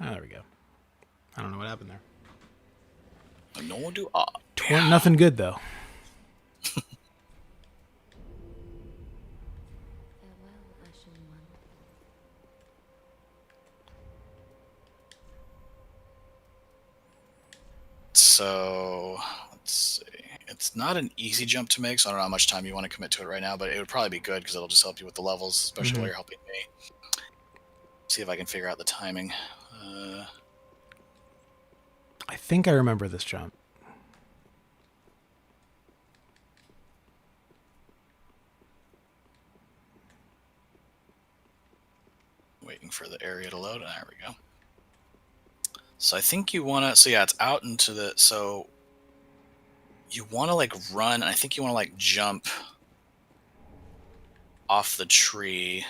Oh, there we go. I don't know what happened there. No do I. Nothing good though. Farewell, Ashen One. So let's see. It's not an easy jump to make, so I don't know how much time you want to commit to it right now, but it would probably be good because it'll just help you with the levels, especially while you're helping me. See if I can figure out the timing. I think I remember this jump. Waiting for the area to load. There we go. So I think you want to. So yeah, it's out into the. So you want to like run. I think you want to like jump off the tree,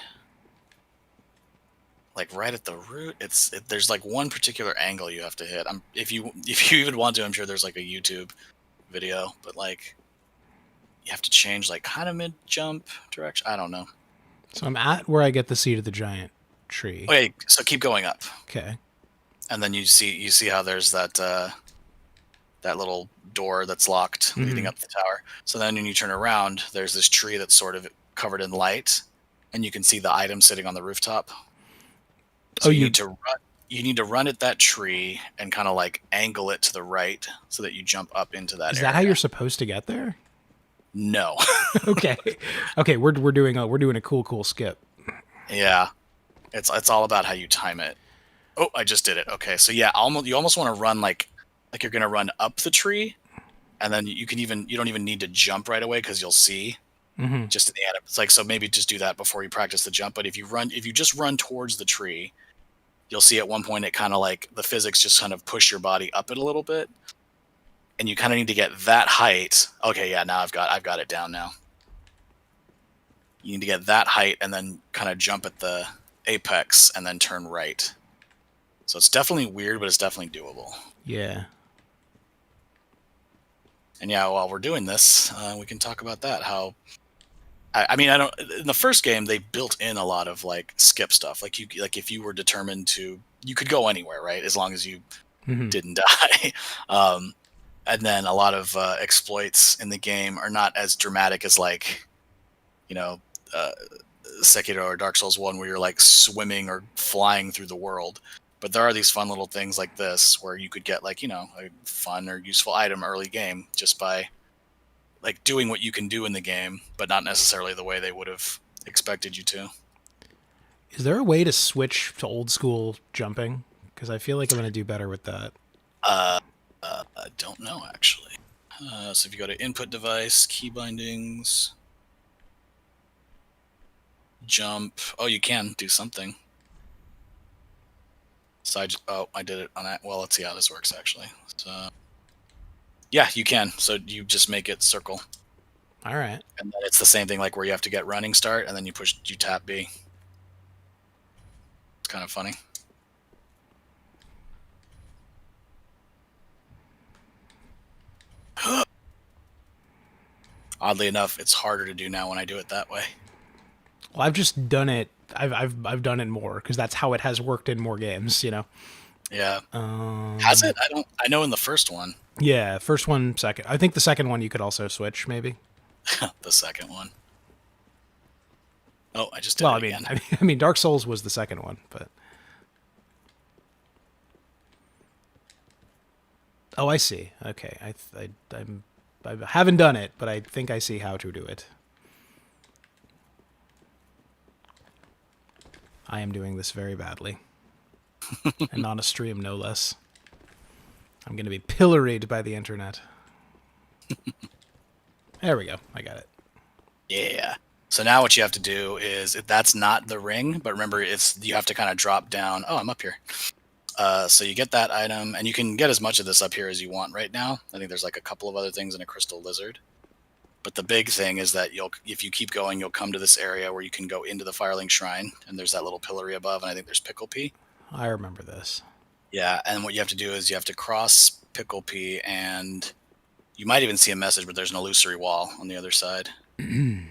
like right at the root. There's like one particular angle you have to hit. If you even want to, I'm sure there's like a YouTube video, but like you have to change like kind of mid jump direction. I don't know. So I'm at where I get the seed of the giant tree. Okay, so keep going up, Okay. and then you see how there's that little door that's locked leading up the tower. So then when you turn around, there's this tree that's sort of covered in light, and you can see the item sitting on the rooftop. So you need to run at that tree and kind of like angle it to the right so that you jump up into that Is area. that how you're supposed to get there? No. Okay. Okay, we're doing a cool skip. Yeah. It's all about how you time it. Oh, I just did it. Okay. So yeah, you almost want to run like you're going to run up the tree, and then you don't even need to jump right away cuz you'll see just in the end. It's like, so maybe just do that before you practice the jump, but if you just run towards the tree, you'll see at one point it kind of like the physics just kind of push your body up it a little bit, and you kind of need to get that height. Okay, yeah, now I've got it down now. You need to get that height and then kind of jump at the apex and then turn right. So it's definitely weird, but it's definitely doable. Yeah. And yeah, while we're doing this, we can talk about that. How I mean, I don't. In the first game, they built in a lot of like skip stuff. Like if you were determined to, you could go anywhere, right? As long as you didn't die. And then a lot of exploits in the game are not as dramatic as like, you know, Sekiro or Dark Souls 1, where you're like swimming or flying through the world. But there are these fun little things like this where you could get like, a fun or useful item early game just by like doing what you can do in the game, but not necessarily the way they would have expected you to. Is there a way to switch to old school jumping? Because I feel like I'm going to do better with that. I don't know actually. So if you go to input device, key bindings, jump. Oh, you can do something. So I did it on that. Well, let's see how this works actually. So yeah, you can. So you just make it circle. All right. And then it's the same thing like where you have to get running start and then you tap B. It's kind of funny. Oddly enough, it's harder to do now when I do it that way. Well, I've just done it. I've done it more because that's how it has worked in more games. Yeah. Has it? I know in the first one. Yeah, first one, second. I think the second one you could also switch, maybe. The second one. Oh, I just did it again. I mean, Dark Souls was the second one, but. Oh, I see. Okay, I haven't done it, but I think I see how to do it. I am doing this very badly. And on a stream, no less. I'm going to be pilloried by the internet. There we go. I got it. Yeah. So now what you have to do is, that's not the ring, but remember, you have to kind of drop down. Oh, I'm up here. So you get that item, and you can get as much of this up here as you want right now. I think there's like a couple of other things in a crystal lizard. But the big thing is that if you keep going, you'll come to this area where you can go into the Firelink Shrine, and there's that little pillory above, and I think there's Pickle Pea. I remember this. Yeah, and what you have to do is you have to cross Pickle Pea, and you might even see a message, but there's an illusory wall on the other side. And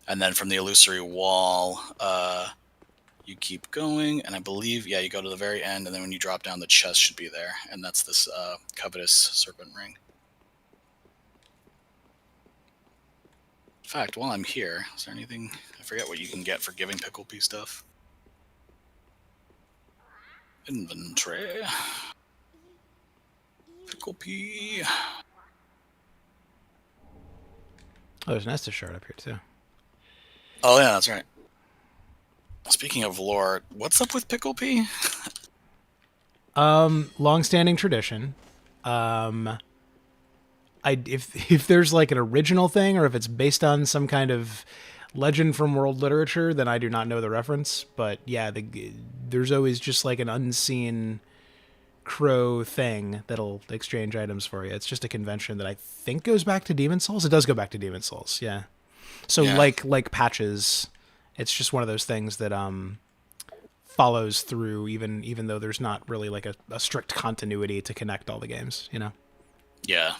then from the illusory wall, You keep going, and I believe, yeah, you go to the very end, and then when you drop down, the chest should be there, and that's this covetous serpent ring. In fact, while I'm here, is there anything? I forget what you can get for giving Pickle Pea stuff. Inventory. Pickle Pea. Oh, there's an Estus shard up here too. Oh yeah, that's right. Speaking of lore, what's up with Pickle Pea? Long-standing tradition. If there's like an original thing, or if it's based on some kind of legend from world literature, then I do not know the reference. But yeah, there's always just like an unseen crow thing that'll exchange items for you. It's just a convention that I think goes back to Demon Souls. It does go back to Demon Souls, yeah. So Yeah. like patches, it's just one of those things that follows through even though there's not really like a strict continuity to connect all the games, you know? Yeah.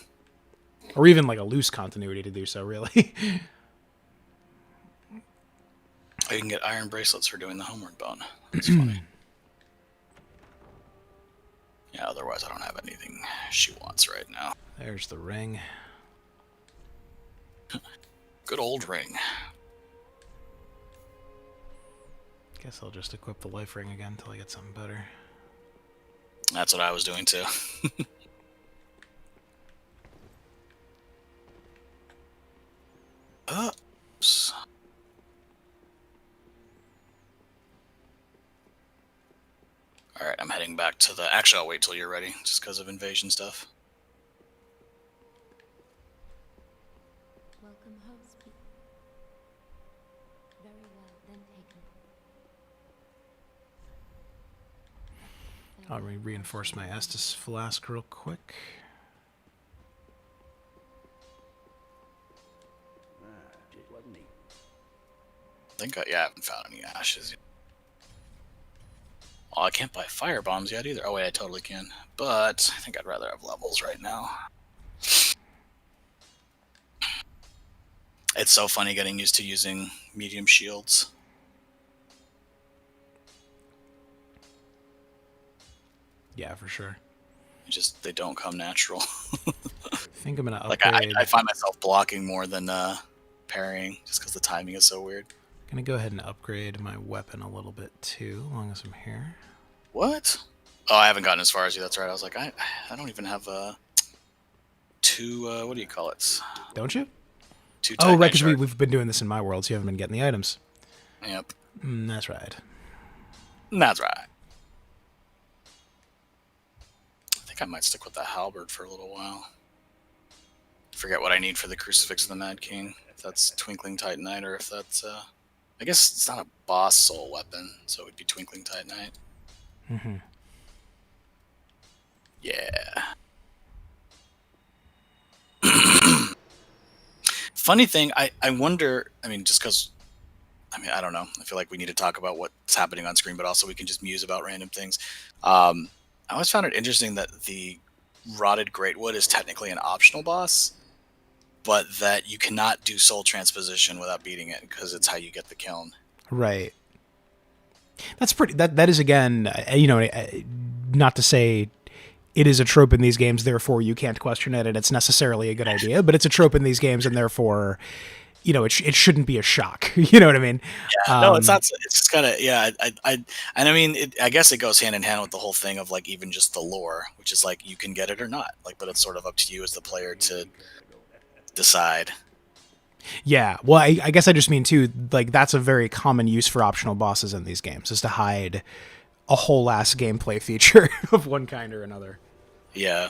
Or even like a loose continuity to do so, really. You can get iron bracelets for doing the homeward bone. That's funny. Yeah, otherwise I don't have anything she wants right now. There's the ring. Good old ring. Guess I'll just equip the life ring again until I get something better. That's what I was doing too. Oops. Alright, I'm heading back to the... Actually, I'll wait till you're ready, just because of invasion stuff. Welcome home, speak. Very well, then take me. I'll reinforce my Estus flask real quick. I think I haven't found any ashes yet. Oh, I can't buy fire bombs yet either. Oh wait, I totally can. But I think I'd rather have levels right now. It's so funny getting used to using medium shields. Yeah, for sure. They don't come natural. I think I'm gonna Like upgrade. I find myself blocking more than parrying, just because the timing is so weird. Gonna go ahead and upgrade my weapon a little bit too, as long as I'm here. What? Oh, I haven't gotten as far as you. That's right. I was like, I don't even have two. What do you call it? Don't you? Two. Oh, right, Titanite because shards. we've been doing this in my world, so you haven't been getting the items. Yep. That's right. That's right. I think I might stick with the halberd for a little while. Forget what I need for the Crucifix of the Mad King. If that's Twinkling Titanite, or if that's I guess it's not a boss soul weapon, so it would be Twinkling Titanite. Mm-hmm. Yeah. Funny thing, I wonder, I mean, just because, I don't know. I feel like we need to talk about what's happening on screen, but also we can just muse about random things. I always found it interesting that the Rotted Greatwood is technically an optional boss, but that you cannot do soul transposition without beating it, because it's how you get the kiln. Right. That's pretty. That is again, not to say it is a trope in these games, therefore you can't question it, and it's necessarily a good idea. But it's a trope in these games, and therefore, it shouldn't be a shock. You know what I mean? Yeah, no, it's not. It's just kind of, yeah. I mean, I guess it goes hand in hand with the whole thing of like even just the lore, which is like you can get it or not, like, but it's sort of up to you as the player to decide. Yeah. Well, I guess I just mean too, like that's a very common use for optional bosses in these games, is to hide a whole ass gameplay feature of one kind or another. Yeah.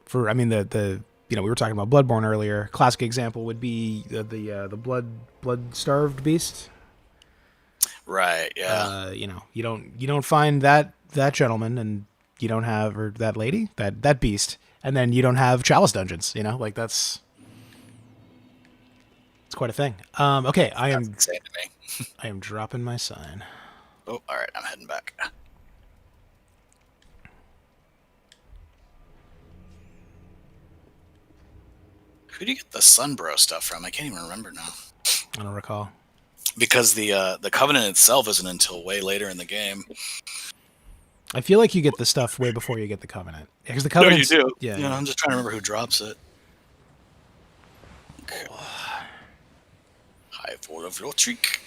For, I mean, the we were talking about Bloodborne earlier. Classic example would be the blood starved beast. Right. Yeah. You don't find that gentleman, and you don't have, or that lady, that beast, and then you don't have Chalice dungeons. Like it's quite a thing. Okay, That's insane to me. I am dropping my sign. Oh, all right. I'm heading back. Who do you get the Sunbro stuff from? I can't even remember now. I don't recall. Because the Covenant itself isn't until way later in the game. I feel like you get the stuff way before you get the Covenant. Because the No, you Covenant's... do. Yeah, Yeah, yeah. I'm just trying to remember who drops it. High for of your trick.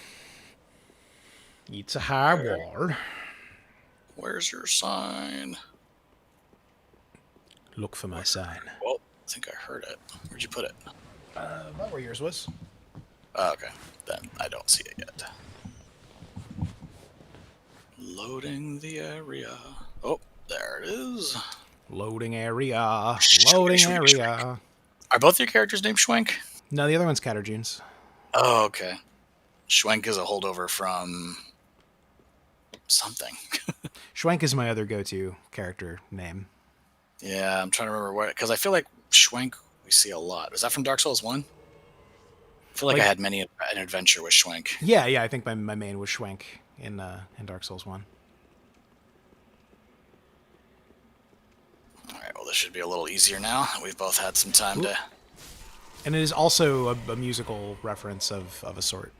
It's a high wall. Where's your sign? Look for my sign. Well, I think I heard it. Where'd you put it? About where yours was. Oh, okay. Then I don't see it yet. Loading the area. Oh, there it is. Loading area. Shwank, Loading shwank, area. shwank. Are both your characters named Schwenk? No, the other one's Caterjunes. Oh, okay. Schwenk is a holdover from something. Schwenk is my other go-to character name. Yeah, I'm trying to remember what, because I feel like Schwenk we see a lot. Was that from Dark Souls 1? I feel like I had many an adventure with Schwenk. Yeah, I think my main was Schwenk in Dark Souls 1. All right, well, this should be a little easier now. We've both had some time to... And it is also a musical reference of a sort.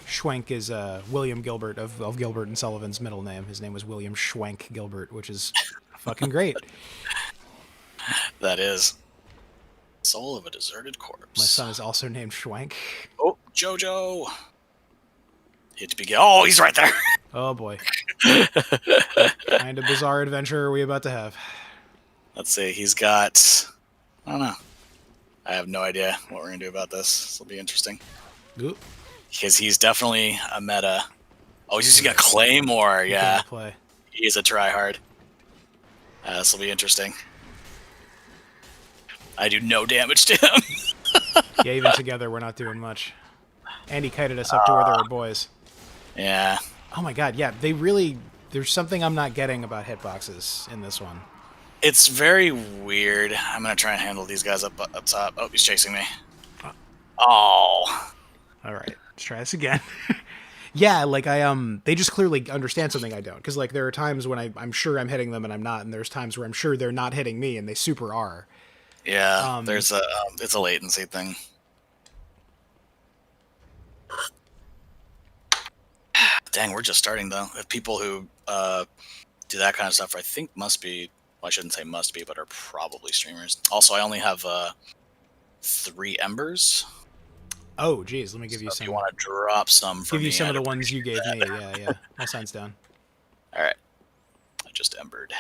Schwenk is William Gilbert of Gilbert and Sullivan's middle name. His name was William Schwenk Gilbert, which is fucking great. That is. Soul of a deserted corpse. My son is also named Schwenk. Oh, Jojo. Hit to begin. Oh, he's right there. Oh boy. Kind of bizarre adventure are we about to have? Let's see. He's got... I don't know. I have no idea what we're going to do about this. This will be interesting. Oop. Because he's definitely a meta. Oh, he's got Claymore. Yeah. Play. He is a tryhard. This will be interesting. I do no damage to him. Yeah, even together we're not doing much. And he kited us up to where there were boys. Yeah. Oh my god, yeah, they really... There's something I'm not getting about hitboxes in this one. It's very weird. I'm going to try and handle these guys up top. Oh, he's chasing me. Oh. Alright, let's try this again. Yeah, like they just clearly understand something I don't. Because like there are times when I'm sure I'm hitting them and I'm not, and there's times where I'm sure they're not hitting me and they super are. Yeah, there's a it's a latency thing. Dang, we're just starting though. If people who do that kind of stuff, I think must be. Well, I shouldn't say must be, but are probably streamers. Also, I only have 3 embers. Oh, geez, let me give you If some. you want to drop some for Give me, you some of I'd the ones you gave me. appreciate Yeah. My sign's down. All right, I just embered.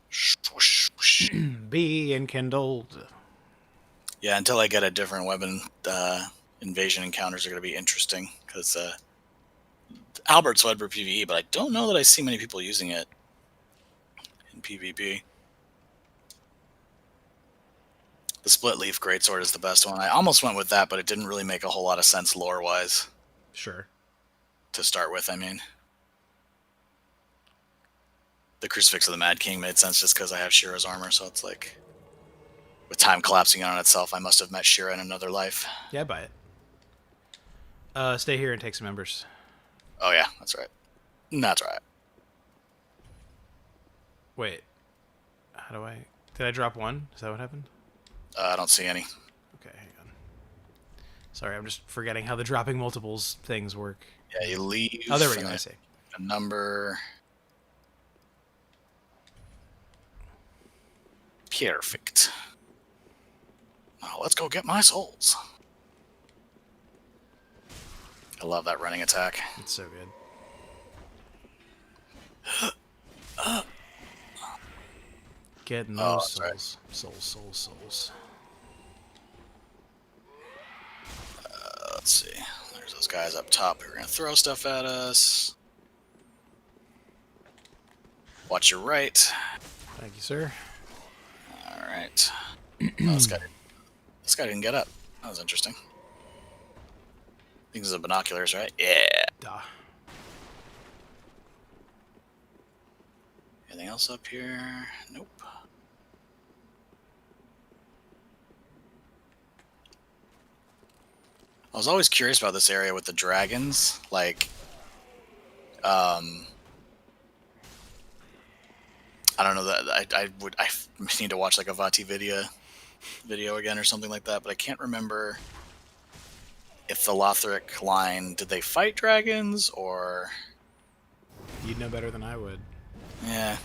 Swoosh, swoosh. Be enkindled. Yeah, until I get a different weapon, invasion encounters are going to be interesting because Albert's led for PvE, but I don't know that I see many people using it in PvP. The split leaf greatsword is the best one. I almost went with that, but it didn't really make a whole lot of sense lore-wise Sure. to start with. I mean, the Crucifix of the Mad King made sense just because I have Shira's armor, so it's like, with time collapsing on itself, I must have met Shira in another life. Yeah, buy it. Stay here and take some embers. Oh yeah, that's right. That's right. Wait. How do I... Did I drop one? Is that what happened? I don't see any. Okay, hang on. Sorry, I'm just forgetting how the dropping multiples things work. Yeah, you leave. Oh, there we go, I see. A number. Perfect. Now let's go get my souls. I love that running attack. It's so good. Getting those souls. Right. Souls. Let's see. There's those guys up top who are going to throw stuff at us. Watch your right. Thank you, sir. All right. Oh, this guy didn't get up. That was interesting. These are binoculars, right? Yeah. Duh. Anything else up here? Nope. I was always curious about this area with the dragons. Like, I I don't know that I need to watch like a Vati video again or something like that, but I can't remember if the Lothric line, did they fight dragons or... You'd know better than I would. Yeah.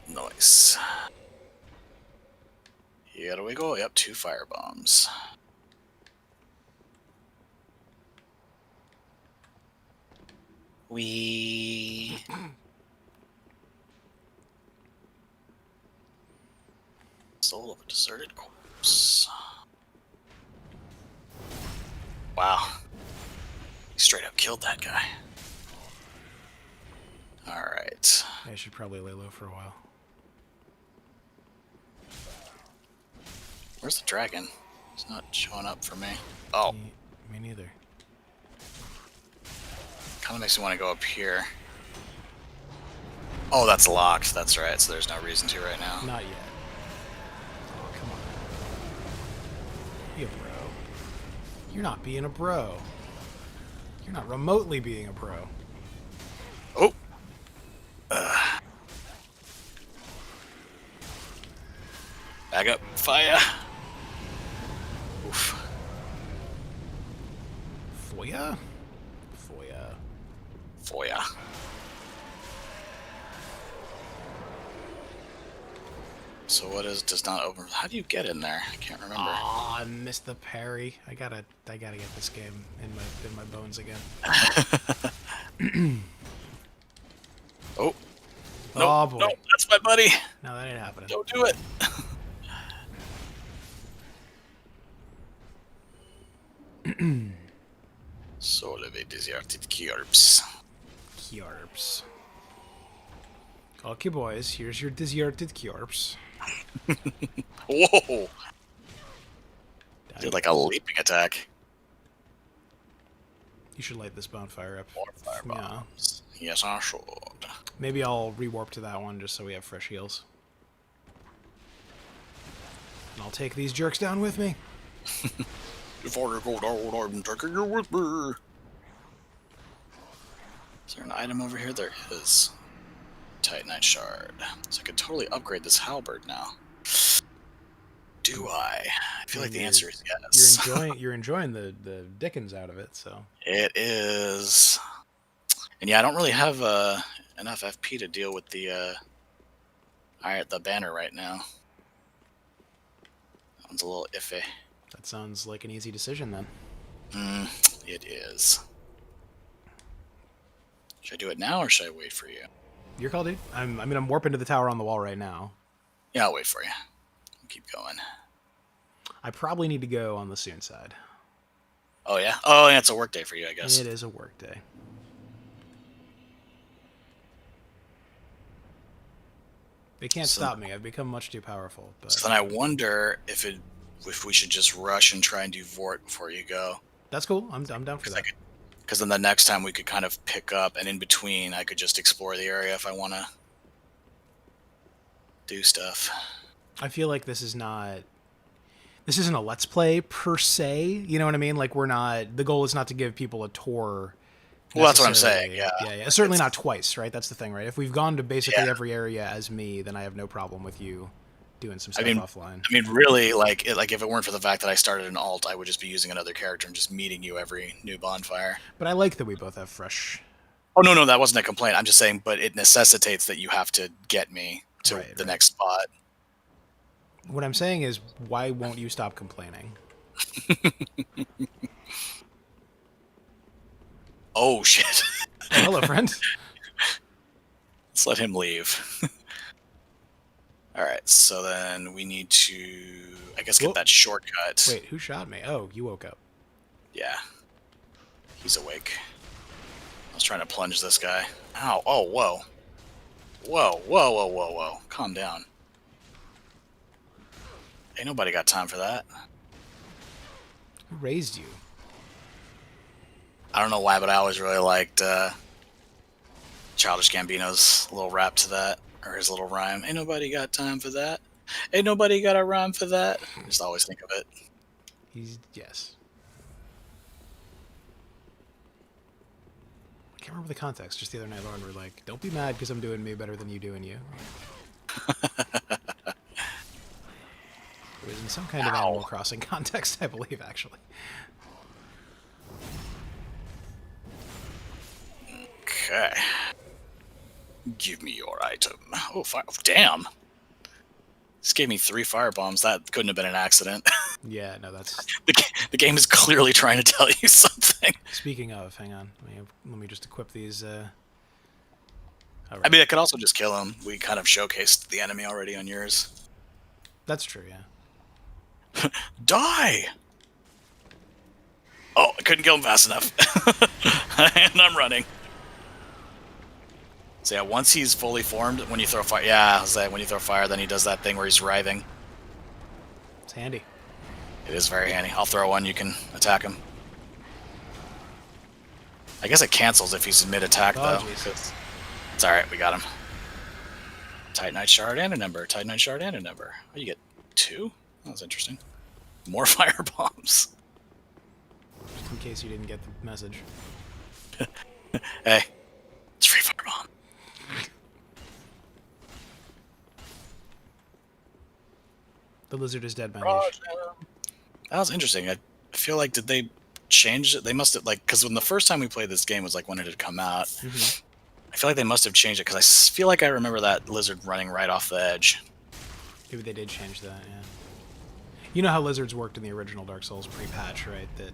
Nice. Here we go. Yep, 2 fire bombs. Soul of a deserted corpse. Wow. He straight up killed that guy. Alright. I should probably lay low for a while. Where's the dragon? It's not showing up for me. Oh, Me neither. kind of makes me want to go up here. Oh, that's locked. That's right, so there's no reason to right now. Not yet. Oh, come on. Be a bro. You're not being a bro. You're not remotely being a bro. Oh! Back up. Fire! Oof. Foya? Foya. Foya. So what does not open? How do you get in there? I can't remember. Aw, I missed the parry. I gotta get this game in my bones again. Oh. Oh, No, boy. no, that's my buddy. No, that ain't happening. Don't do it. Soul of a deserted corpse. Corpse. Okay, boys, here's your deserted corpse. Whoa! Did like a leaping attack. You should light this bonfire up. More fire Yeah. bombs. Yes, I should. Maybe I'll rewarp to that one just so we have fresh heals. And I'll take these jerks down with me. Before you go down, I'm taking you with me. Is there an item over here? There is. Titanite shard. So I could totally upgrade this halberd now. Do I? I feel like the answer is yes. You're enjoying the dickens out of it, so. It is. And yeah, I don't really have enough FP to deal with the banner right now. That one's a little iffy. That sounds like an easy decision then. It is. Should I do it now or should I wait for you? Your call, dude. I'm warping to the tower on the wall right now. Yeah, I'll wait for you. Keep going. I probably need to go on the soon side. Oh yeah? Oh yeah, it's a work day for you, I guess. It is a work day. They can't stop me. I've become much too powerful. But So then I wonder if we should just rush and try and do Vort before you go. that's cool. I'm down for that. Because then the next time we could kind of pick up, and in between I could just explore the area if I want to do stuff. I feel like this isn't a let's play per se. You know what I mean? Like the goal is not to give people a tour. Well, that's what I'm necessarily. saying, yeah. Yeah. Certainly not twice, right? That's the thing, right? If we've gone to basically every area as me, then I have no problem with you doing some stuff offline. I mean, really, like if it weren't for the fact that I started an alt, I would just be using another character and just meeting you every new bonfire. But I like that we both have fresh. Oh, no, that wasn't a complaint. I'm just saying, but it necessitates that you have to get me to the next spot. What I'm saying is, why won't you stop complaining? Oh, shit. Oh, hello, friend. Let's let him leave. All right, so then we need to, I guess, get that shortcut. Wait, who shot me? Oh, you woke up. Yeah. He's awake. I was trying to plunge this guy. Ow. Oh, whoa. Whoa. Calm down. Ain't nobody got time for that. Who raised you? I don't know why, but I always really liked Childish Gambino's little rap to that, or his little rhyme. Ain't nobody got time for that. Ain't nobody got a rhyme for that. I just always think of it. Yes. can't remember the context. Just the other night, Lauren were like, "Don't be mad because I'm doing me better than you doing you." It was in some kind of Animal Ow. Crossing context, I believe, actually. Okay. Give me your item. Oh, fire. Damn. This gave me 3 fire bombs. That couldn't have been an accident. Yeah, no, that's... The game is clearly trying to tell you something. Speaking of, hang on. Let me just equip these... All I right. mean, I could also just kill him. We kind of showcased the enemy already on yours. That's true, yeah. Die! Oh, I couldn't kill him fast enough. And I'm running. So yeah, once he's fully formed, when you throw fire... Yeah, I was like, when you throw fire, then he does that thing where he's writhing. It's handy. It is very handy. I'll throw one, you can attack him. I guess it cancels if he's in mid-attack, though. Jeez. It's alright, we got him. Titanite Shard and a number. Titanite Shard and a number. Oh, you get 2? That was interesting. More fire bombs. Just in case you didn't get the message. Hey, it's free fire bomb. The lizard is dead, my liege. That was interesting. I feel like, did they change it? They must have, like, because when the first time we played this game was like when it had come out. Mm-hmm. I feel like they must have changed it because I feel like I remember that lizard running right off the edge. Maybe they did change that, yeah. You know how lizards worked in the original Dark Souls pre-patch, right? That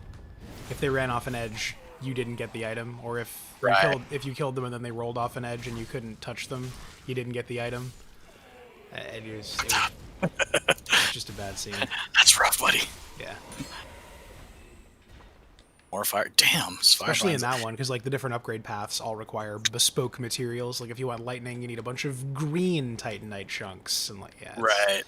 if they ran off an edge, you didn't get the item, or if you killed them and then they rolled off an edge and you couldn't touch them, you didn't get the item. It was just a bad scene. That's rough, buddy. Yeah. More fire. Damn. Especially in that one, because like the different upgrade paths all require bespoke materials. Like if you want lightning, you need a bunch of green titanite chunks, and like yeah. Right.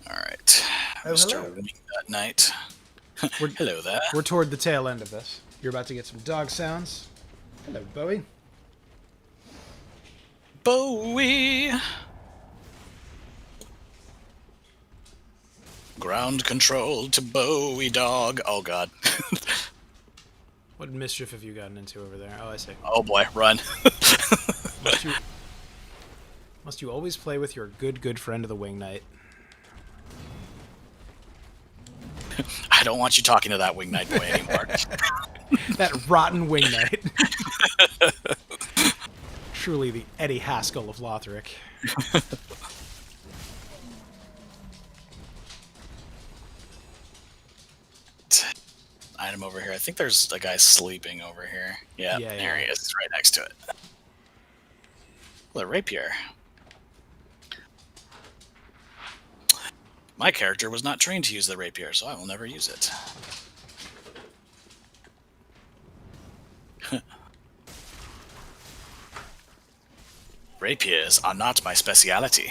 All right, Mr. Wing that night. Hello there. We're toward the tail end of this. You're about to get some dog sounds. Hello, Bowie. Bowie. Ground control to Bowie dog. Oh god. What mischief have you gotten into over there? Oh, I see. Oh boy, run. Must you always play with your good friend of the Wing Knight? I don't want you talking to that Wing Knight boy anymore. That rotten Wing Knight. Truly the Eddie Haskell of Lothric. Item over here. I think there's a guy sleeping over here. Yeah, there he is. He's right next to it. The rapier. My character was not trained to use the rapier, so I will never use it. Rapiers are not my speciality.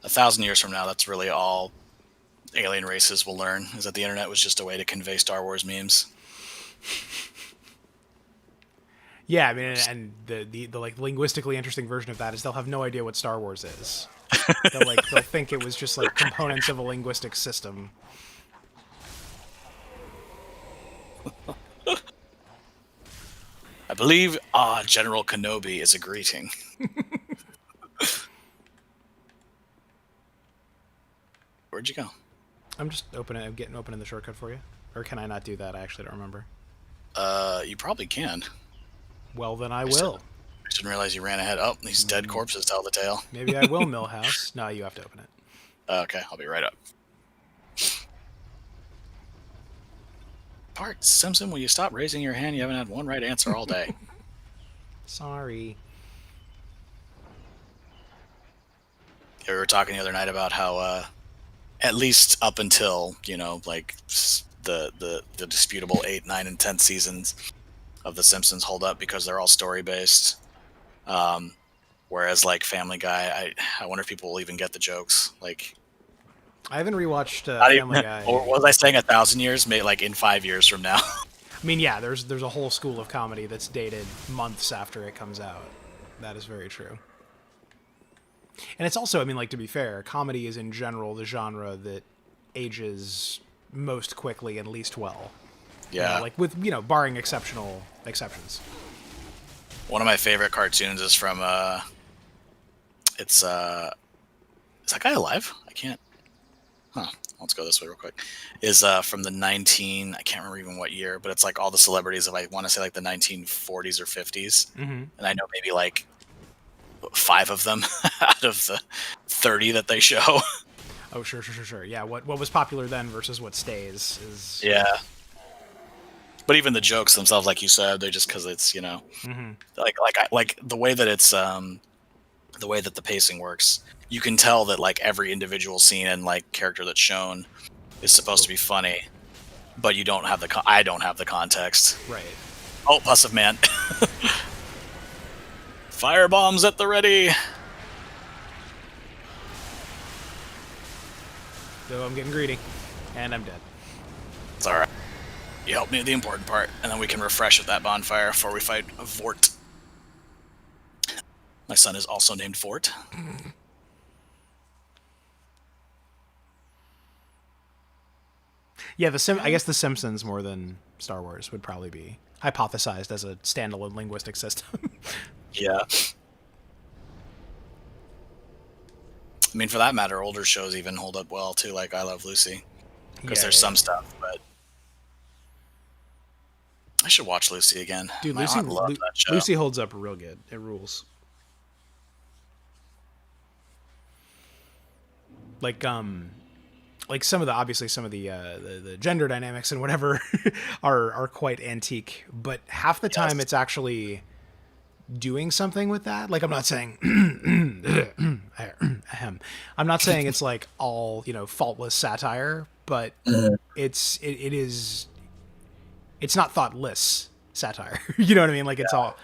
1,000 years from now, that's really all alien races will learn, is that the internet was just a way to convey Star Wars memes. Yeah, I mean, and the like linguistically interesting version of that is they'll have no idea what Star Wars is. They'll think it was just like components of a linguistic system. I believe General Kenobi is a greeting. Where'd you go? I'm just getting opening the shortcut for you. Or can I not do that? I actually don't remember. You probably can. Well, then I will. I didn't realize you ran ahead. Oh, these dead corpses tell the tale. Maybe I will, Millhouse. No, you have to open it. Okay, I'll be right up. Bart Simpson, will you stop raising your hand? You haven't had one right answer all day. Sorry. Yeah, we were talking the other night about how, at least up until, like the disputable 8, 9, and 10 seasons of The Simpsons hold up because they're all story-based. Whereas, like, Family Guy, I wonder if people will even get the jokes. Like, I haven't rewatched Family Guy. Or was I saying 1,000 years? Maybe like in 5 years from now. I mean, yeah, there's a whole school of comedy that's dated months after it comes out. That is very true. And it's also, I mean, like, to be fair, comedy is in general the genre that ages most quickly and least well. Yeah. Like with, barring exceptional exceptions. One of my favorite cartoons is from it's is that guy alive? I can't. Huh. Let's go this way real quick. Is from the I can't remember even what year, but it's like all the celebrities of, I want to say, like the 1940s or 50s. Mm-hmm. And I know maybe like 5 of them out of the 30 that they show. Oh, sure. Yeah, what was popular then versus what stays is... Yeah. But even the jokes themselves, like you said, they're just because it's, Mm-hmm. like the way that it's the way that the pacing works, you can tell that like every individual scene and like character that's shown is supposed to be funny, but you don't have I don't have the context. Right. Oh, Pussive Man. Firebombs at the ready. So I'm getting greedy. And I'm dead. It's alright. You helped me with the important part, and then we can refresh at that bonfire before we fight Vort. My son is also named Vort. Yeah, I guess The Simpsons more than Star Wars would probably be hypothesized as a standalone linguistic system. Yeah. I mean, for that matter, older shows even hold up well, too, like I Love Lucy. Because there's some stuff, but... I should watch Lucy again. Dude, My aunt loved that show. Lucy holds up real good. It rules. Like some of the gender dynamics and whatever are quite antique, but half the time it's actually doing something with that. Like, I'm not saying I'm not saying it's like all, faultless satire, but it's not thoughtless satire. You know what I mean? Like, it's all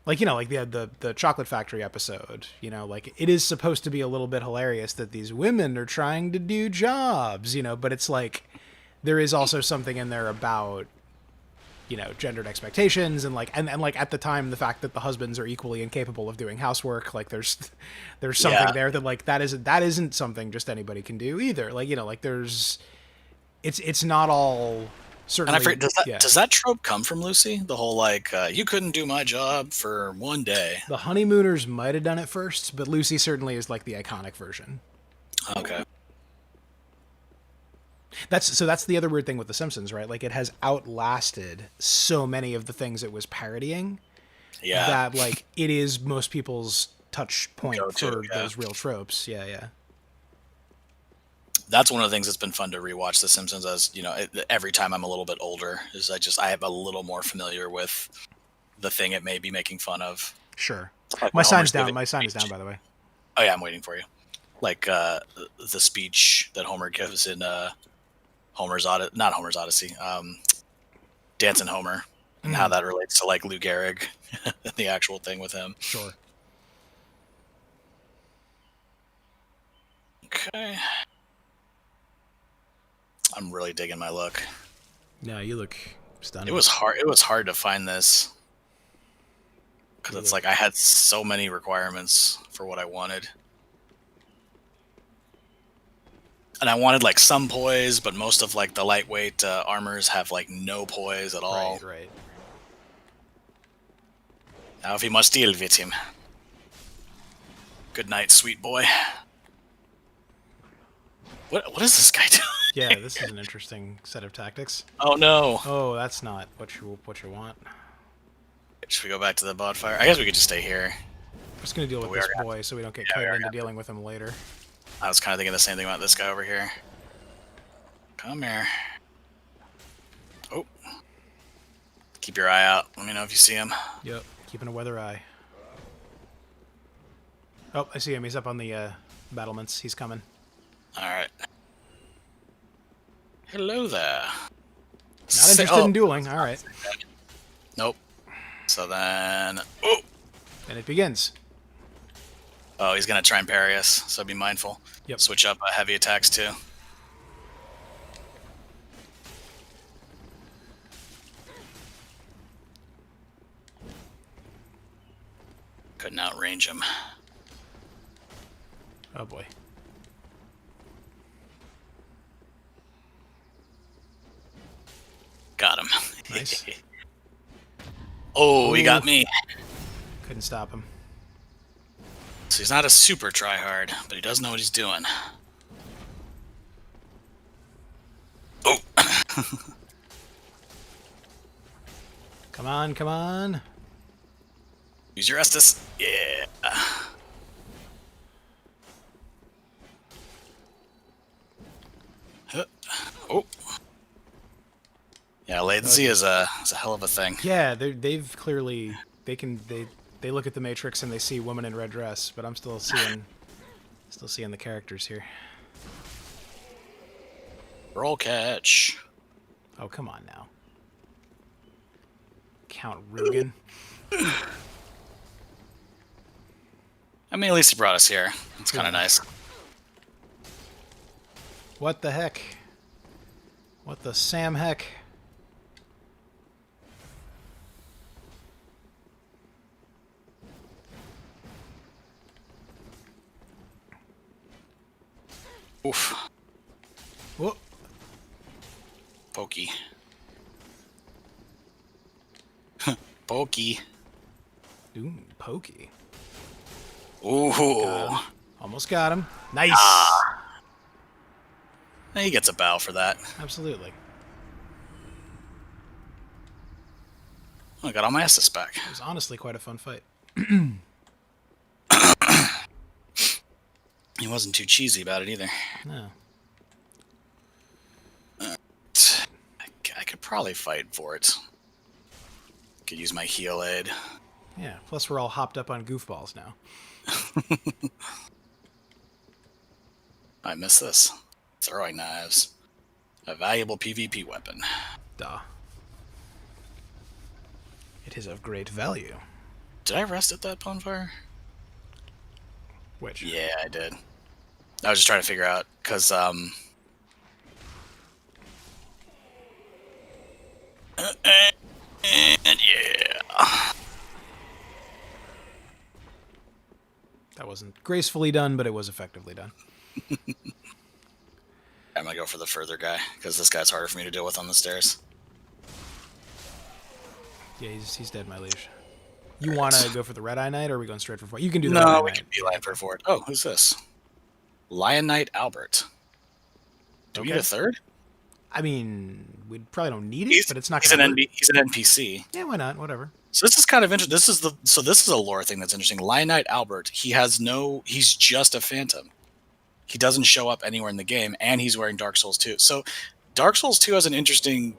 like, like the Chocolate Factory episode, like it is supposed to be a little bit hilarious that these women are trying to do jobs, but it's like there is also something in there about, gendered expectations and like, and like at the time, the fact that the husbands are equally incapable of doing housework, like there's something there that like, that isn't something just anybody can do either. Like, like it's not all... Certainly, and I forget, does that trope come from Lucy? The whole like, you couldn't do my job for one day. The Honeymooners might have done it first, but Lucy certainly is like the iconic version. Okay. That's the other weird thing with The Simpsons, right? Like, it has outlasted so many of the things it was parodying. Yeah. That like it is most people's touch point Go-to, for those real tropes. Yeah. That's one of the things that's been fun to rewatch The Simpsons, as every time I'm a little bit older, is I have a little more familiar with the thing it may be making fun of. Sure. Like My sign's down. My sign is down, by the way. Oh yeah, I'm waiting for you. Like the speech that Homer gives in not Homer's Odyssey, Dancing Homer, and how that relates to like Lou Gehrig, the actual thing with him. Sure. Okay. I'm really digging my look. No, you look stunning. It was hard to find this because it's like I had so many requirements for what I wanted, and I wanted like some poise, but most of like the lightweight armors have like no poise at all. Right. Now if he must deal with him. Good night, sweet boy. What is this guy doing? Yeah, this is an interesting set of tactics. Oh no! Oh, that's not what you want. Should we go back to the bonfire? I guess we could just stay here. I'm just gonna deal with this boy so we don't get carried into dealing with him later. I was kind of thinking the same thing about this guy over here. Come here. Oh. Keep your eye out. Let me know if you see him. Yep, keeping a weather eye. Oh, I see him. He's up on the battlements. He's coming. Alright. Hello there. Not interested in dueling. Alright. Nope. So then... Oh! And it begins. Oh, he's going to try and parry us, so be mindful. Yep. Switch up heavy attacks, too. Couldn't outrange him. Oh boy. Got him. Nice. Oh, he got Ooh. me. Couldn't stop him. So he's not a super tryhard, but he does know what he's doing. Oh. Come on, come on. Use your Estus. Yeah. Huh. Oh. Yeah, latency is a hell of a thing. Yeah, they've clearly they look at the Matrix and they see woman in red dress, but I'm still seeing the characters here. Roll catch. Oh, come on now. Count Rugen. I mean, at least he brought us here. It's kind of nice. What the heck? What the Sam heck? Oof. Whoop. Pokey. Pokey. Ooh, pokey. Ooh. Almost got him. Nice. He gets a bow for that. Absolutely. Oh, I got all my Estus back. It was honestly quite a fun fight. He wasn't too cheesy about it either. No. I could probably fight for it. Could use my heal aid. Yeah. Plus, we're all hopped up on goofballs now. I miss this. Throwing knives. A valuable PvP weapon. Duh. It is of great value. Did I rest at that bonfire? Which? Yeah, I did. I was just trying to figure out, because, and yeah. That wasn't gracefully done, but it was effectively done. I'm gonna go for the further guy, because this guy's harder for me to deal with on the stairs. Yeah, he's dead, my liege. You want to go for the Red Eye Knight, or are we going straight for what? You can do the No, Red Eye we Knight. can beeline for it. Oh, who's this? Lion Knight Albert. Do we need a third? I mean, we probably don't need it, but it's not He's going to an he's an NPC. Yeah, why not? Whatever. So this is kind of interesting. This is a lore thing that's interesting. Lion Knight Albert, he's just a phantom. He doesn't show up anywhere in the game, and he's wearing Dark Souls 2. So Dark Souls 2 has an interesting...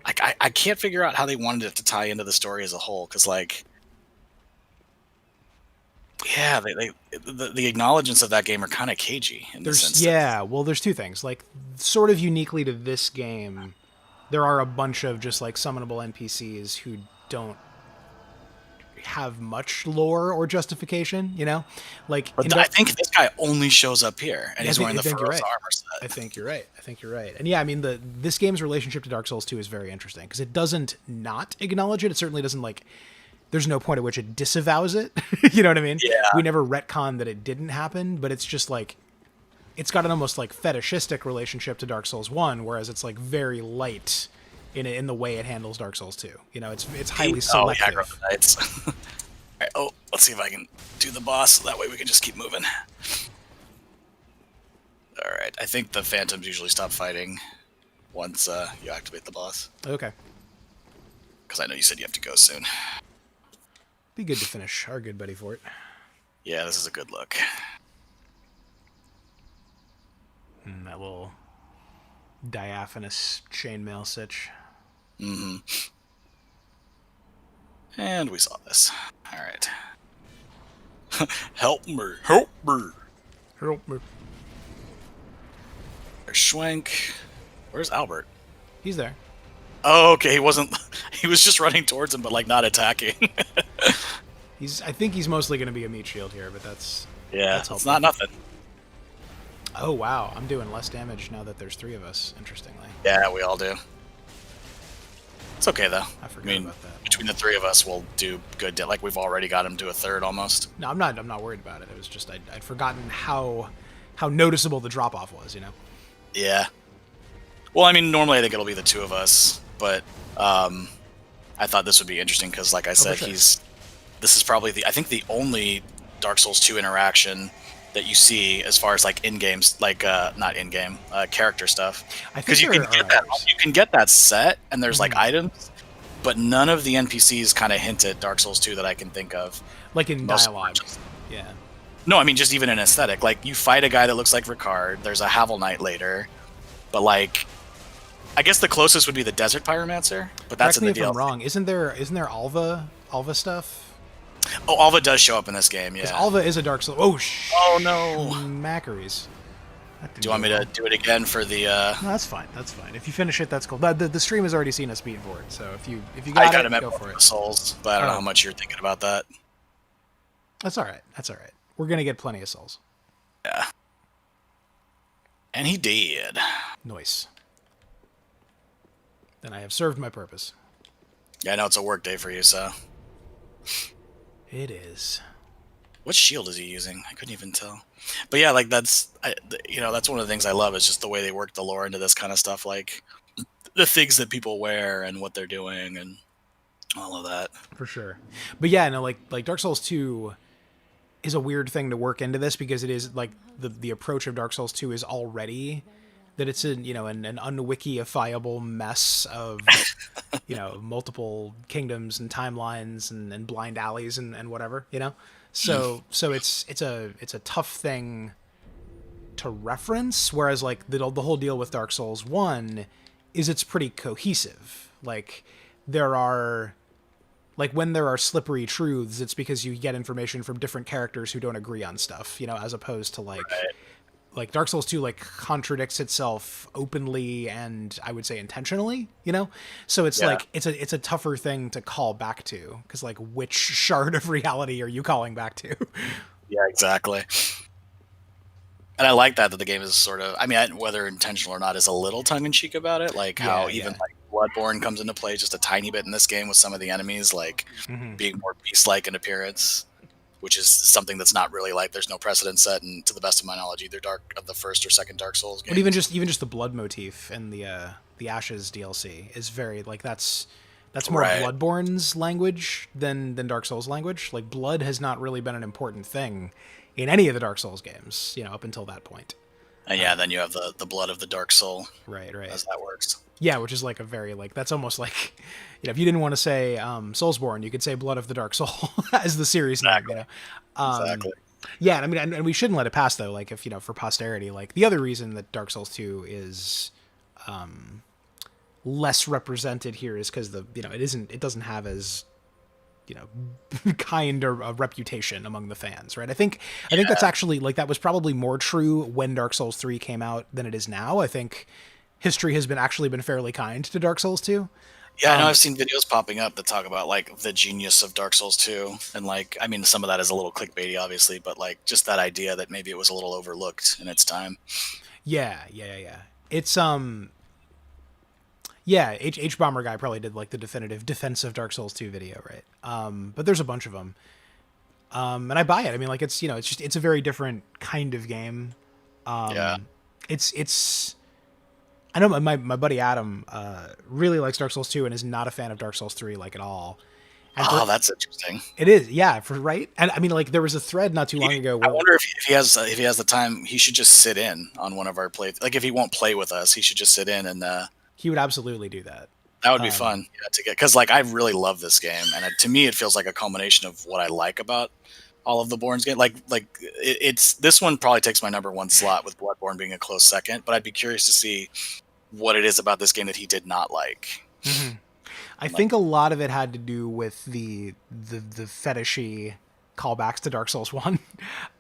I can't figure out how they wanted it to tie into the story as a whole, because, like... Yeah, the acknowledgements of that game are kind of cagey in this instance. Yeah, well, there's two things. Like, sort of uniquely to this game, there are a bunch of just, like, summonable NPCs who don't have much lore or justification, you know? Like, but I think this guy only shows up here, and he's wearing the Pharaoh's armor set. I think you're right. And yeah, I mean, this game's relationship to Dark Souls 2 is very interesting, because it doesn't not acknowledge it. It certainly doesn't, like... There's no point at which it disavows it. You know what I mean? Yeah. We never retcon that it didn't happen, but it's just like... It's got an almost, like, fetishistic relationship to Dark Souls 1, whereas it's, like, very light in the way it handles Dark Souls 2. You know, it's highly selective. Oh, yeah, Knights. Alright, let's see if I can do the boss. That way we can just keep moving. Alright, I think the phantoms usually stop fighting once you activate the boss. Okay. Because I know you said you have to go soon. Be good to finish our good buddy for it. Yeah, this is a good look. That little diaphanous chainmail sitch. Mm-hmm. And we saw this. Alright. Help me. Help me. Help me. There's Schwenk. Where's Albert? He's there. Oh, okay, he wasn't... He was just running towards him, but, like, not attacking. I think he's mostly going to be a meat shield here, but that's... Yeah, that's it's not nothing. Oh, wow. I'm doing less damage now that there's three of us, interestingly. Yeah, we all do. It's okay though. I I forgot mean, about that. between the three of us, we'll do good. Like we've already got him to a third almost. No, I'm not. I'm not worried about it. It was just I'd forgotten how noticeable the drop off was. You know. Yeah. Well, I mean, normally I think it'll be the two of us, but I thought this would be interesting because, like I said, sure. this is probably I think the only Dark Souls 2 interaction that you see as far as like in games, like not in game character stuff, I think because you there can are get that others. you can get that set and there's like Mhm. items, but none of the NPCs kind of hint at Dark Souls 2 that I can think of. Like in Most of them are dialogue. just- Yeah. no, I mean just even in aesthetic. Like you fight a guy that looks like Ricard. There's a Havel Knight later, but like I guess the closest would be the Desert Pyromancer, but that's Correct in me the if I'm DLC. wrong. Isn't there Alva stuff? Oh, Alva does show up in this game, Because yeah. Alva is a Dark Souls. Oh Oh no! Maccaries. Do you want me to do it again for the? No, that's fine. That's fine. If you finish it, that's cool. The stream has already seen us beat for it, so if you I got kind of it, meant go both for of the it. souls, but I don't know Oh. how much you're thinking about that. That's all right. That's all right. We're gonna get plenty of souls. Yeah. And he did. Noise. Then I have served my purpose. Yeah, I know it's a work day for you, so. It is. What shield is he using? I couldn't even tell. But yeah, like that's that's one of the things I love is just the way they work the lore into this kind of stuff, like the things that people wear and what they're doing and all of that. For sure. But yeah, no, like Dark Souls 2 is a weird thing to work into this because it is like the approach of Dark Souls 2 is already that it's an unwikifiable mess of multiple kingdoms and timelines and blind alleys and whatever, so it's a tough thing to reference, whereas like the whole deal with Dark Souls 1 is it's pretty cohesive. Like there are like when there are slippery truths, it's because you get information from different characters who don't agree on stuff, as opposed to like Dark Souls 2 like contradicts itself openly and I would say intentionally, So it's Yeah. like it's a tougher thing to call back to cuz like which shard of reality are you calling back to? Yeah, exactly. And I like that the game is sort of, I mean, whether intentional or not, is a little tongue-in-cheek about it. Like how even like Bloodborne comes into play just a tiny bit in this game with some of the enemies, like being more beast-like in appearance, which is something that's not really like, there's no precedent set, and to the best of my knowledge, either the first or second Dark Souls game. But even just the blood motif in the Ashes DLC is very like that's more Right. Bloodborne's language than Dark Souls language. Like blood has not really been an important thing in any of the Dark Souls games, up until that point. And yeah, then you have the blood of the Dark Soul, Right. as that works. Yeah, which is like a very like that's almost like if you didn't want to say Soulsborne, you could say Blood of the Dark Soul as the series name. Exactly. Yeah, I mean, and we shouldn't let it pass though. Like if for posterity, like the other reason that Dark Souls 2 is less represented here is because it doesn't have as kind or a reputation among the fans, right? I think that's actually like that was probably more true when Dark Souls 3 came out than it is now. I think history has actually been fairly kind to Dark Souls 2. Yeah, I know I've seen videos popping up that talk about like the genius of Dark Souls 2, and like I mean some of that is a little clickbaity, obviously, but like just that idea that maybe it was a little overlooked in its time. Yeah. It's yeah, H Bomber guy probably did like the definitive defense of Dark Souls 2 video, right? But there's a bunch of them. And I buy it. I mean, like it's it's a very different kind of game. Yeah. It's I know my buddy Adam really likes Dark Souls 2 and is not a fan of Dark Souls 3 like at all. And Oh, that's interesting. it is, yeah, right. And I mean, like there was a thread not too long ago I where wonder if he has the time, he should just sit in on one of our plays. Like if he won't play with us, he should just sit in, and he would absolutely do that. that would be fun to get. Because like I really love this game, and to me it feels like a culmination of what I like about all of the Bourne's game. It's this one probably takes my number one slot with Bloodborne being a close second. But I'd be curious to see what it is about this game that he did not like. I think a lot of it had to do with the fetishy callbacks to Dark Souls 1.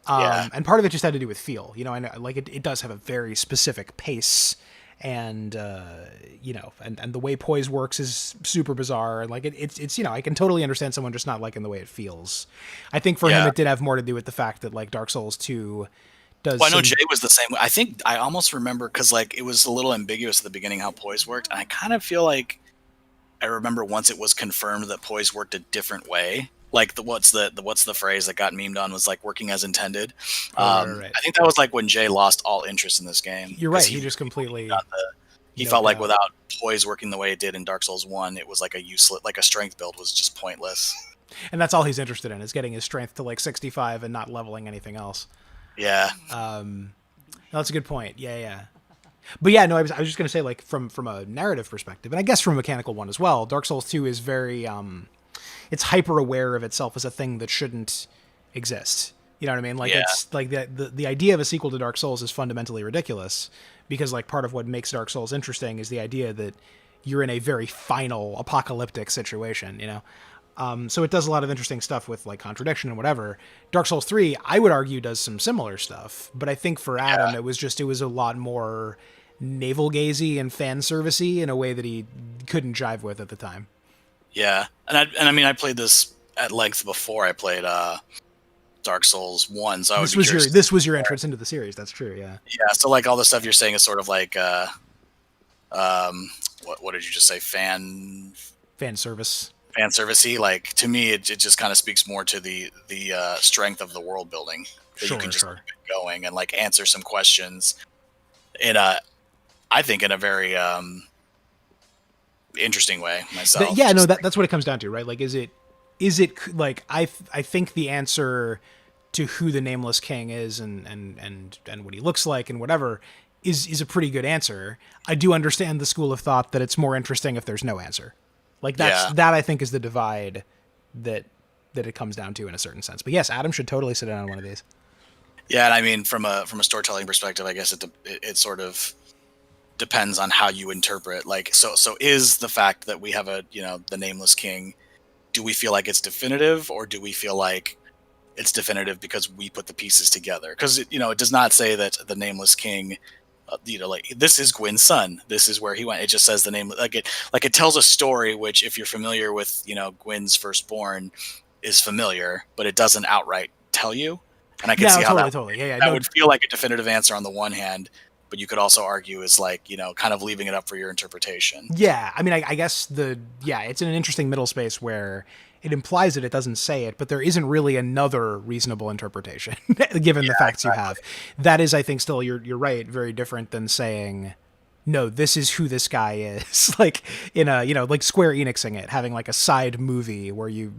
Yeah. And part of it just had to do with feel. I know, like it does have a very specific pace and and the way poise works is super bizarre. And like it's I can totally understand someone just not liking the way it feels. I think for him it did have more to do with the fact that like Dark Souls 2 does Well, I know Jay was the same way. I think I almost remember because like it was a little ambiguous at the beginning how poise worked, and I kind of feel like I remember once it was confirmed that poise worked a different way. Like what's the phrase that got memed on was like working as intended. Oh, right. I think that was like when Jay lost all interest in this game You're because right. He just completely he noped felt like out. without poise working the way it did in Dark Souls 1, it was like a useless, like a strength build was just pointless. And that's all he's interested in is getting his strength to like 65 and not leveling anything else. Yeah. No, that's a good point. Yeah, yeah. But yeah, no, I was just gonna say like from a narrative perspective, and I guess from a mechanical one as well. Dark Souls 2 is very it's hyper aware of itself as a thing that shouldn't exist. You know what I mean? Like Yeah. it's like the idea of a sequel to Dark Souls is fundamentally ridiculous because like part of what makes Dark Souls interesting is the idea that you're in a very final apocalyptic situation, you know. So it does a lot of interesting stuff with like contradiction and whatever. Dark Souls 3, I would argue, does some similar stuff, but I think for Adam, Yeah. it was a lot more navel gazy and fan servicey in a way that he couldn't jive with at the time. Yeah. And I mean, I played this at length before I played Dark Souls 1, so I would be curious. This was your entrance into the series. That's true. Yeah. Yeah, so like all the stuff you're saying is sort of like what did you just say? Fan service. Fan servicey. Like to me, it just kind of speaks more to the strength of the world building that you can just Sure. keep going and like answer some questions in a, I think in a very interesting way myself. Yeah, no, Just like, that's what it comes down to, right? Like, is it like I think the answer to who the nameless king is and what he looks like and whatever is a pretty good answer. I do understand the school of thought that it's more interesting if there's no answer. Like Yeah. that I think is the divide that it comes down to in a certain sense. But yes, Adam should totally sit in on one of these. yeah, and I mean from a storytelling perspective, I guess it sort of depends on how you interpret. Like so is the fact that we have a the nameless king, do we feel like it's definitive, or do we feel like it's definitive because we put the pieces together? Because it does not say that the nameless king, like this is Gwyn's son, this is where he went. It just says the name, like it tells a story, which if you're familiar with Gwyn's firstborn is familiar, but it doesn't outright tell you. And I can see how Totally. Yeah, that would feel like a definitive answer on the one hand, but you could also argue is like kind of leaving it up for your interpretation. Yeah, I mean, I guess it's in an interesting middle space where it implies that it doesn't say it, but there isn't really another reasonable interpretation given the facts you have. That is, I think, still you're right, very different than saying, no, this is who this guy is. Like in a like Square Enixing it, having like a side movie where you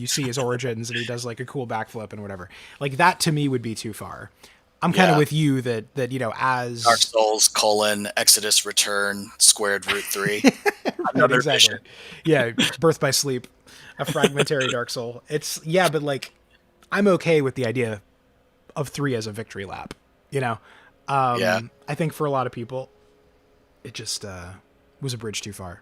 see his origins and he does like a cool backflip and whatever. Like that to me would be too far. I'm kind of with you that as Dark Souls : Exodus Return squared root 3. Another exactly. mission. Yeah, Birth by Sleep, a fragmentary Dark Soul. But like I'm okay with the idea of 3 as a victory lap. Yeah. I think for a lot of people, it just was a bridge too far.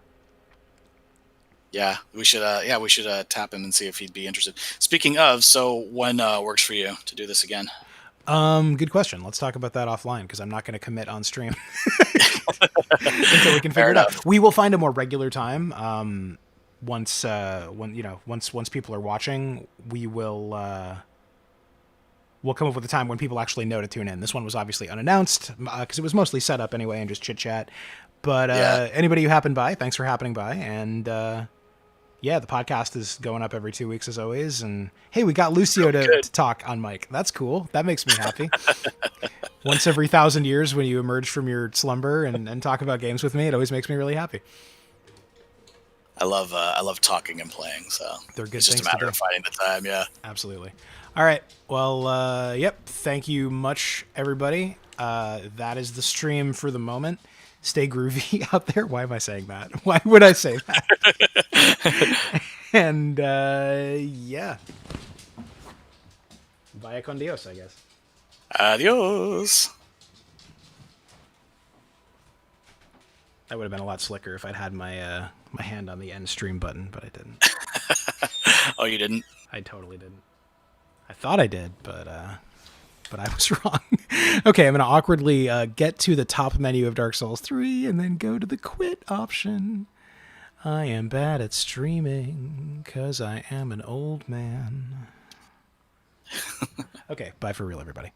Yeah, we should tap him and see if he'd be interested. Speaking of, so when works for you to do this again? Good question. Let's talk about that offline because I'm not going to commit on stream until we can figure it out. We will find a more regular time. Once people are watching, we'll come up with a time when people actually know to tune in. This one was obviously unannounced because it was mostly set up anyway and just chit chat. But anybody who happened by, thanks for happening by. And the podcast is going up every 2 weeks as always. And hey, we got Lucio to talk on mic. That's cool. That makes me happy. Once every 1,000 years when you emerge from your slumber and talk about games with me, it always makes me really happy. I love talking and playing, so they're good. It's just a matter of finding the time. Yeah, absolutely. All right. Well, Thank you much, everybody. That is the stream for the moment. Stay groovy out there. Why am I saying that? Why would I say that? And vaya con Dios, I guess. Adios. That would have been a lot slicker if I'd had my my hand on the end stream button, but I didn't. Oh, you didn't? I totally didn't. I thought I did, but I was wrong. Okay, I'm going to awkwardly get to the top menu of Dark Souls 3 and then go to the quit option. I am bad at streaming because I am an old man. Okay, bye for real, everybody.